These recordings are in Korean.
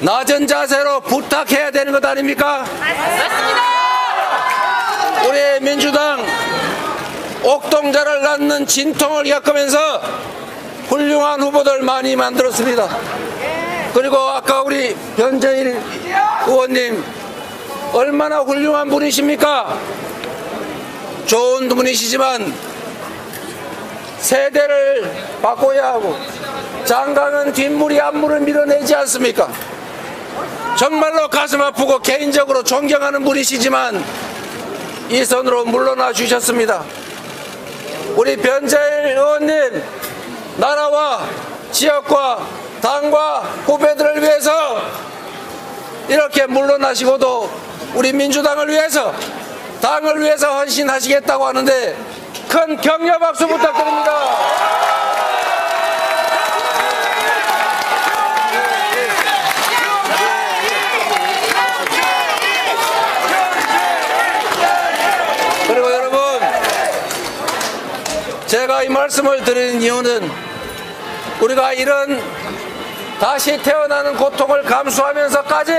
낮은 자세로 부탁해야 되는 것 아닙니까? 맞습니다. 우리 민주당 옥동자를 낳는 진통을 겪으면서 훌륭한 후보들 많이 만들었습니다. 그리고 아까 우리 변재일 의원님 얼마나 훌륭한 분이십니까? 좋은 분이시지만 세대를 바꿔야 하고 장강은 뒷물이 앞물을 밀어내지 않습니까? 정말로 가슴 아프고 개인적으로 존경하는 분이시지만 이 선으로 물러나 주셨습니다. 우리 변재일 의원님 나라와 지역과 당과 후배들을 위해서 이렇게 물러나시고도 우리 민주당을 위해서 당을 위해서 헌신하시겠다고 하는데 큰 격려 박수 부탁드립니다. 그리고 여러분, 제가 이 말씀을 드리는 이유는 우리가 이런 다시 태어나는 고통을 감수하면서까지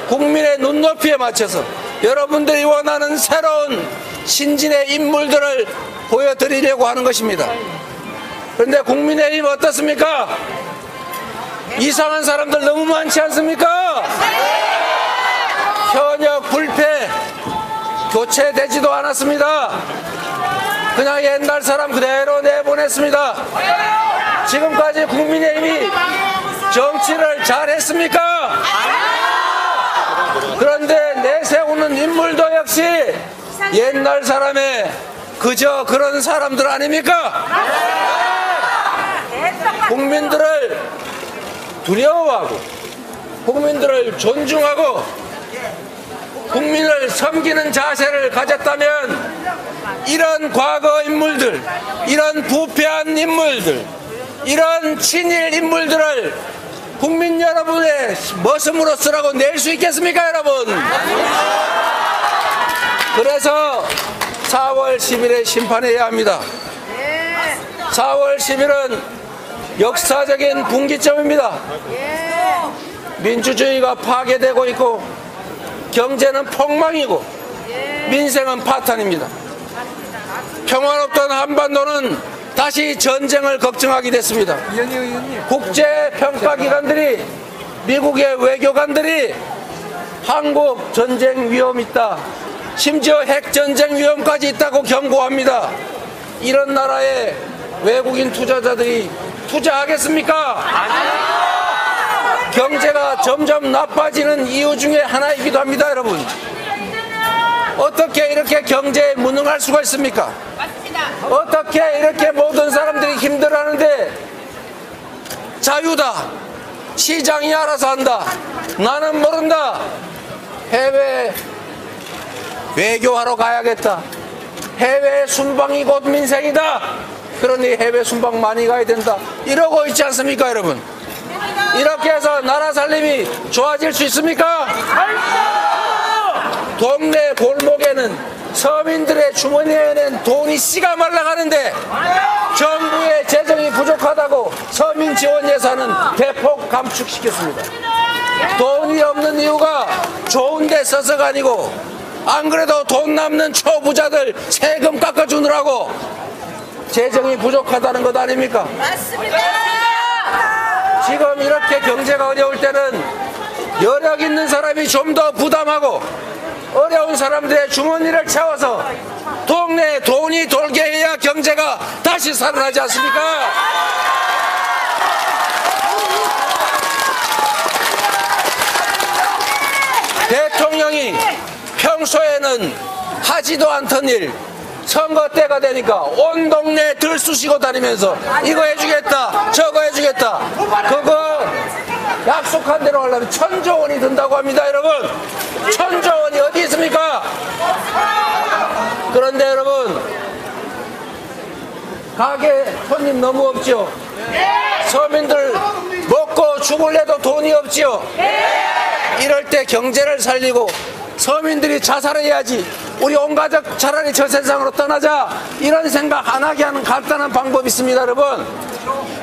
국민의 눈높이에 맞춰서 여러분들이 원하는 새로운 신진의 인물들을 보여드리려고 하는 것입니다. 그런데 국민의힘 어떻습니까? 이상한 사람들 너무 많지 않습니까? 현역 불패 교체되지도 않았습니다. 그냥 옛날 사람 그대로 내보냈습니다. 지금까지 국민의힘이 정치를 잘했습니까? 그런데 내세우는 인물도 역시 옛날 사람의 그저 그런 사람들 아닙니까? 국민들을 두려워하고 국민들을 존중하고 국민을 섬기는 자세를 가졌다면 이런 과거 인물들, 이런 부패한 인물들, 이런 친일 인물들을 국민 여러분의 머슴으로 쓰라고 낼 수 있겠습니까, 여러분? 그래서 4월 10일에 심판해야 합니다. 4월 10일은 역사적인 분기점입니다. 민주주의가 파괴되고 있고 경제는 폭망이고 민생은 파탄입니다. 평화롭던 한반도는 다시 전쟁을 걱정하게 됐습니다. 국제평가기관들이 미국의 외교관들이 한국 전쟁 위험 있다, 심지어 핵전쟁 위험까지 있다고 경고합니다. 이런 나라에 외국인 투자자들이 투자하겠습니까? 경제가 점점 나빠지는 이유 중에 하나이기도 합니다. 여러분, 어떻게 이렇게 경제에 무능할 수가 있습니까? 어떻게 이렇게 모든 사람들이 힘들어하는데 자유다, 시장이 알아서 한다, 나는 모른다, 해외 외교하러 가야겠다, 해외 순방이 곧 민생이다, 그러니 해외 순방 많이 가야 된다, 이러고 있지 않습니까, 여러분? 이렇게 해서 나라 살림이 좋아질 수 있습니까? 동네 골목에는 서민들의 주머니에는 돈이 씨가 말라가는데 정부의 재정이 부족하다고 서민 지원 예산은 대폭 감축시켰습니다. 돈이 없는 이유가 좋은 데 써서가 아니고 안 그래도 돈 남는 초부자들 세금 깎아주느라고 재정이 부족하다는 것 아닙니까? 맞습니다. 지금 이렇게 경제가 어려울 때는 여력 있는 사람이 좀 더 부담하고 어려운 사람들의 주머니를 채워서 동네에 돈이 돌게 해야 경제가 다시 살아나지 않습니까? 대통령이 평소에는 하지도 않던 일 선거 때가 되니까 온 동네 들쑤시고 다니면서 이거 해주겠다 저거 해주겠다, 그거 약속한 대로 하려면 1,000조 원이 든다고 합니다. 여러분, 1,000조 원이 어디 있습니까? 그런데 여러분, 가게 손님 너무 없죠? 서민들 먹고 죽을래도 돈이 없지요? 이럴 때 경제를 살리고 서민들이 자살해야지, 우리 온 가족 차라리 저 세상으로 떠나자, 이런 생각 안 하게 하는 간단한 방법이 있습니다. 여러분,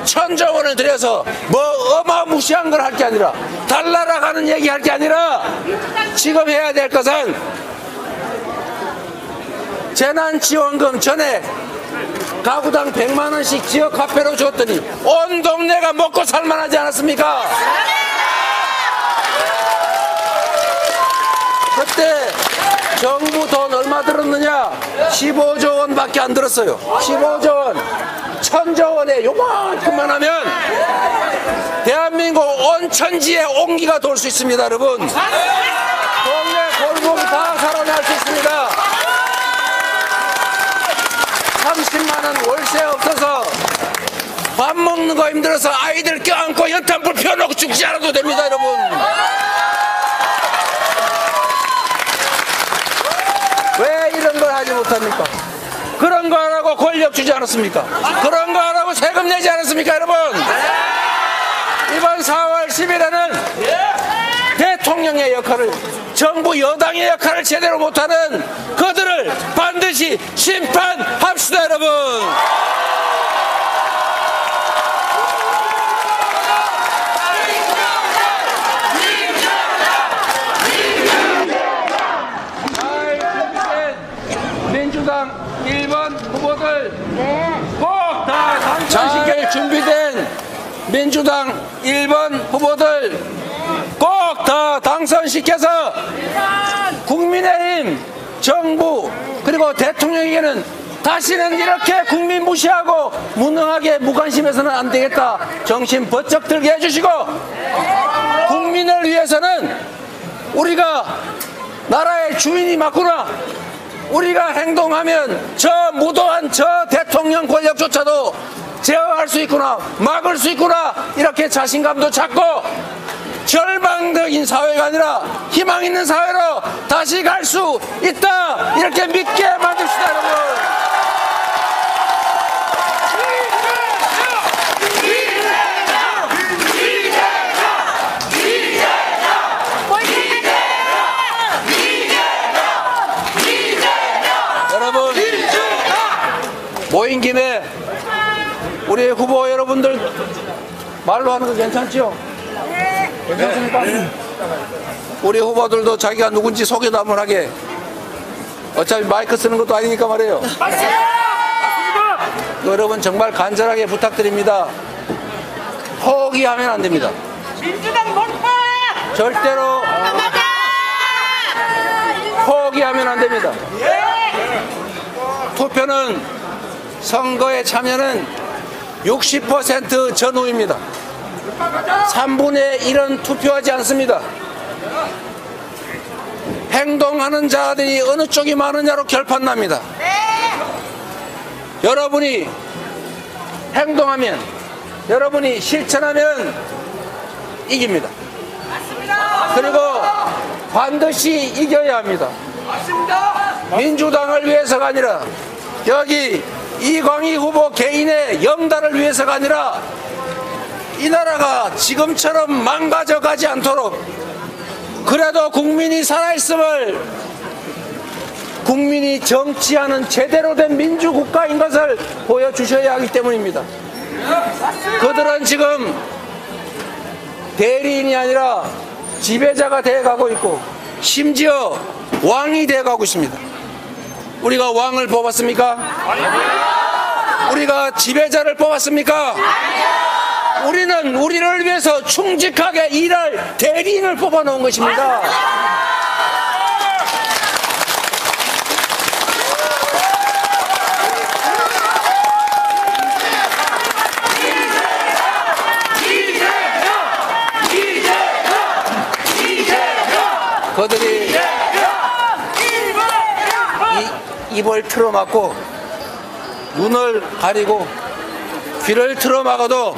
천조 원을 들여서 뭐 어마무시한 걸 할 게 아니라 달나라 가는 얘기 할 게 아니라 지금 해야 될 것은 재난지원금 전에 가구당 100만 원씩 지역 화폐로 줬더니 온 동네가 먹고 살만하지 않았습니까? 그때 정부 돈 얼마 들었느냐? 15조 원밖에 안 들었어요. 15조 원. 1000조 원에 요만큼만 하면 대한민국 온 천지에 온기가 돌 수 있습니다, 여러분. 동네 골목 다 살아날 수 있습니다. 30만 원 월세 없어서 밥 먹는 거 힘들어서 아이들 껴안고 연탄불 펴놓고 죽지 않아도 됩니다, 여러분. 왜 이런 걸 하지 못합니까? 그런 거 하라고 권력 주지 않았습니까? 그런 거 하라고 세금 내지 않았습니까, 여러분? 이번 4월 10일에는 대통령의 역할을, 정부 여당의 역할을 제대로 못하는 그들을 반드시 심판합시다, 여러분. 민주당 1번 후보들 꼭 다 당선시킬 준비된 민주당 1번 후보들 꼭 다 당선시켜서 국민의힘, 정부 그리고 대통령에게는 다시는 이렇게 국민 무시하고 무능하게 무관심해서는 안 되겠다. 정신 번쩍 들게 해주시고, 국민을 위해서는 우리가 나라의 주인이 맞구나, 우리가 행동하면 저 무도한 저 대통령 권력조차도 제어할 수 있구나, 막을 수 있구나, 이렇게 자신감도 찾고 절망적인 사회가 아니라 희망 있는 사회로 다시 갈 수 있다, 이렇게 믿게 만듭시다, 여러분. 여러분, 모인 김에 우리 후보 여러분들 말로 하는 거 괜찮죠? 괜찮습니까? 우리 후보들도 자기가 누군지 소개도 한번 하게. 어차피 마이크 쓰는 것도 아니니까 말이에요. 여러분 정말 간절하게 부탁드립니다. 포기하면 안 됩니다. 민주당 몰파! 절대로 포기하면 안 됩니다. 투표는, 선거에 참여는 60% 전후입니다. 3분의 1은 투표하지 않습니다. 행동하는 자들이 어느 쪽이 많으냐로 결판납니다. 여러분이 행동하면, 여러분이 실천하면 이깁니다. 그리고 반드시 이겨야 합니다. 민주당을 위해서가 아니라, 여기 이광희 후보 개인의 영달을 위해서가 아니라 이 나라가 지금처럼 망가져가지 않도록, 그래도 국민이 살아있음을, 국민이 정치하는 제대로 된 민주국가인 것을 보여주셔야 하기 때문입니다. 그들은 지금 대리인이 아니라 지배자가 되어가고 있고, 심지어 왕이 되어가고 있습니다. 우리가 왕을 뽑았습니까? 우리가 지배자를 뽑았습니까? 우리는 우리를 위해서 충직하게 일할 대리인을 뽑아놓은 것입니다. 그들이 입을 틀어막고 눈을 가리고 귀를 틀어막아도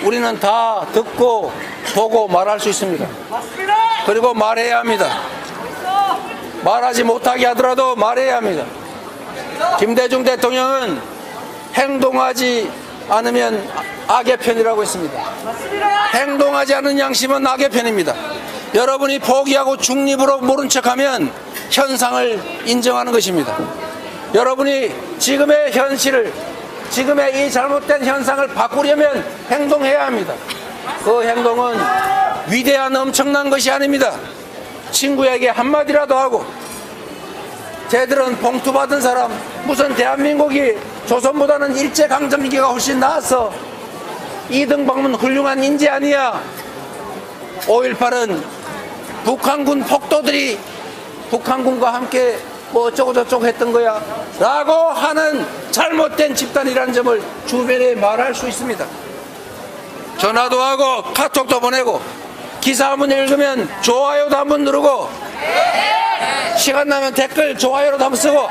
우리는 다 듣고 보고 말할 수 있습니다. 그리고 말해야 합니다. 말하지 못하게 하더라도 말해야 합니다. 김대중 대통령은 행동하지 않으면 악의 편이라고 했습니다. 행동하지 않은 양심은 악의 편입니다. 여러분이 포기하고 중립으로 모른 척하면 현상을 인정하는 것입니다. 여러분이 지금의 현실을 지금의 이 잘못된 현상을 바꾸려면 행동해야 합니다. 그 행동은 위대한 엄청난 것이 아닙니다. 친구에게 한마디라도 하고, 쟤들은 봉투 받은 사람, 무슨 대한민국이 조선보다는 일제강점기가 훨씬 나았어. 이등병은 훌륭한 인재 아니야. 5.18은 북한군 폭도들이 북한군과 함께 뭐 어쩌고저쩌고 했던 거야 라고 하는 잘못된 집단이라는 점을 주변에 말할 수 있습니다. 전화도 하고 카톡도 보내고 기사 한번 읽으면 좋아요도 한번 누르고 시간 나면 댓글 좋아요로도 한번 쓰고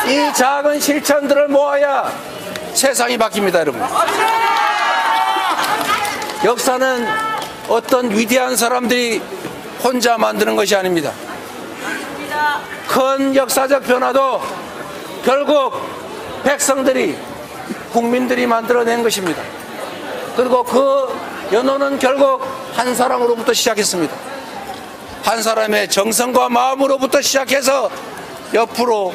이 작은 실천들을 모아야 세상이 바뀝니다. 여러분, 역사는 어떤 위대한 사람들이 혼자 만드는 것이 아닙니다. 큰 역사적 변화도 결국 백성들이, 국민들이 만들어낸 것입니다. 그리고 그 연호는 결국 한 사람으로부터 시작했습니다. 한 사람의 정성과 마음으로부터 시작해서 옆으로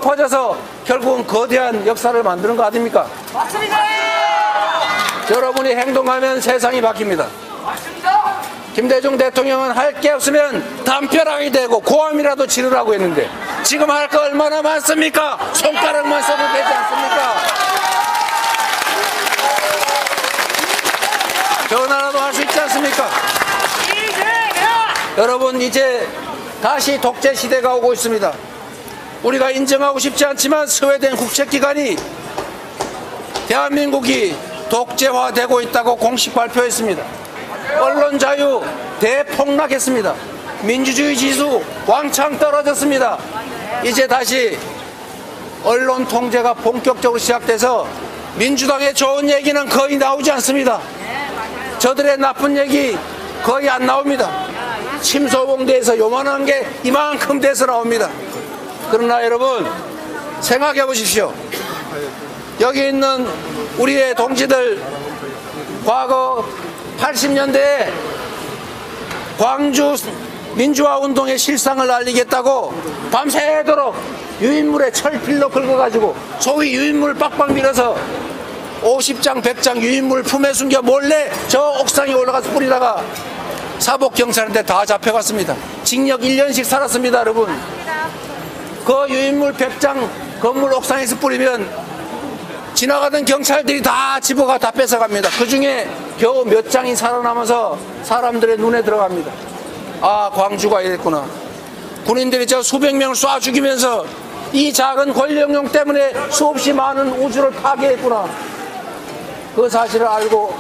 퍼져서 결국은 거대한 역사를 만드는 거 아닙니까? 맞습니다. 여러분이 행동하면 세상이 바뀝니다. 김대중 대통령은 할 게 없으면 담벼락이 되고 고함이라도 지르라고 했는데 지금 할 거 얼마나 많습니까? 손가락만 써도 되지 않습니까? 전화라도 할 수 있지 않습니까? 여러분, 이제 다시 독재 시대가 오고 있습니다. 우리가 인정하고 싶지 않지만 스웨덴 국책기관이 대한민국이 독재화되고 있다고 공식 발표했습니다. 언론 자유 대폭락했습니다. 민주주의 지수 왕창 떨어졌습니다. 이제 다시 언론 통제가 본격적으로 시작돼서 민주당의 좋은 얘기는 거의 나오지 않습니다. 저들의 나쁜 얘기 거의 안 나옵니다. 침소봉대에서 요만한 게 이만큼 돼서 나옵니다. 그러나 여러분, 생각해 보십시오. 여기 있는 우리의 동지들, 과거 80년대에 광주 민주화 운동의 실상을 알리겠다고 밤새도록 유인물에 철필로 긁어가지고 소위 유인물 빡빡 밀어서 50장 100장 유인물 품에 숨겨 몰래 저 옥상에 올라가서 뿌리다가 사복경찰한테 다 잡혀갔습니다. 징역 1년씩 살았습니다. 여러분, 그 유인물 100장 건물 옥상에서 뿌리면 지나가던 경찰들이 다 집어가 다 뺏어갑니다. 그 중에 겨우 몇 장이 살아남아서 사람들의 눈에 들어갑니다. 아, 광주가 이랬구나. 군인들이 저 수백 명을 쏴 죽이면서 이 작은 권력용 때문에 수없이 많은 우주를 파괴했구나. 그 사실을 알고,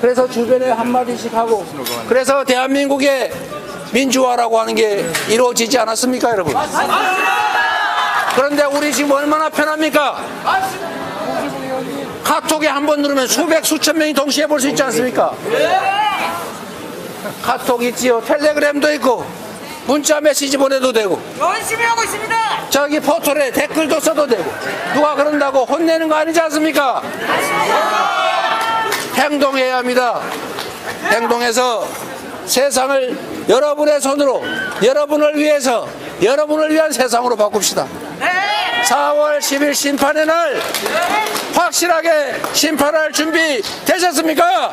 그래서 주변에 한마디씩 하고, 그래서 대한민국의 민주화라고 하는 게 이루어지지 않았습니까, 여러분? 그런데 우리 지금 얼마나 편합니까? 카톡에 한 번 누르면 수백 수천 명이 동시에 볼 수 있지 않습니까? 카톡 있지요, 텔레그램도 있고, 문자 메시지 보내도 되고, 열심히 하고 있습니다. 저기 포털에 댓글도 써도 되고, 누가 그런다고 혼내는 거 아니지 않습니까? 행동해야 합니다. 행동해서 세상을 여러분의 손으로, 여러분을 위해서, 여러분을 위한 세상으로 바꿉시다. 4월 10일 심판의 날 확실하게 심판할 준비 되셨습니까?